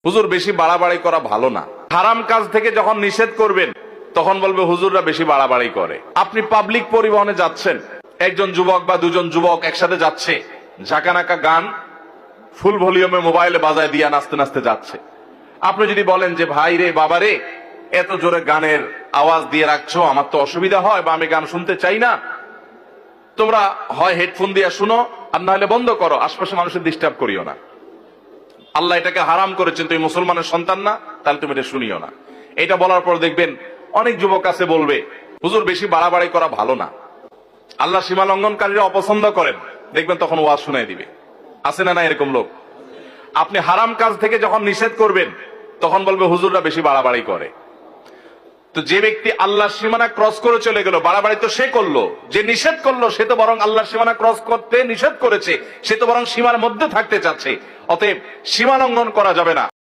হুজুর বেশি বাড়াবাড়ি করা ভালো না। হারাম কাজ থেকে যখন নিষেধ করবেন তখন বলবে হুজুররা বেশি বাড়াবাড়ি করে। আপনি পাবলিক পরিবহনে যাচ্ছেন, একজন যুবক বা দুজন যুবক একসাথে যাচ্ছে, ঝাঁকানাকা গান ফুল ভলিউমে মোবাইলে বাজায় দিয়া নাচতে নাচতে যাচ্ছে। আপনি যদি বলেন যে ভাই রে বাবা রে, এত জোরে গানের আওয়াজ দিয়ে রাখছো, আমার তো অসুবিধা হয় বা আমি গান শুনতে চাই না, তোমরা হয় হেডফোন দিয়ে শুনো আর না হলে বন্ধ করো, আশপাশে মানুষের ডিস্টার্ব করিও না। আল্লাহ এটাকে হারাম করেছেন, তুমি মুসলমানের সন্তান না, তাহলে তুমি এটা শুনিও না। এটা বলার পর দেখবেন অনেক যুবক আছে বলবে হুজুর বেশি বাড়াবাড়ি করা ভালো না, আল্লাহ সীমা লঙ্ঘনকারীরা অপছন্দ করেন, দেখবেন তখন ওয়াজ শুনাই দিবে। আছে না না এরকম লোক? আপনি হারাম কাজ থেকে যখন নিষেধ করবেন তখন বলবে হুজুররা বেশি বাড়াবাড়ি করে। তো যে ব্যক্তি আল্লাহর সীমানা ক্রস করে চলে গেল, বাড়াবাড়ি তো সে করলো, যে নিষেধ করলো সে তো বরং আল্লাহর সীমানা ক্রস করতে নিষেধ করেছে, সে তো বরং সীমার মধ্যে থাকতে চাচ্ছে। অতএব সীমা লঙ্ঘন করা যাবে না।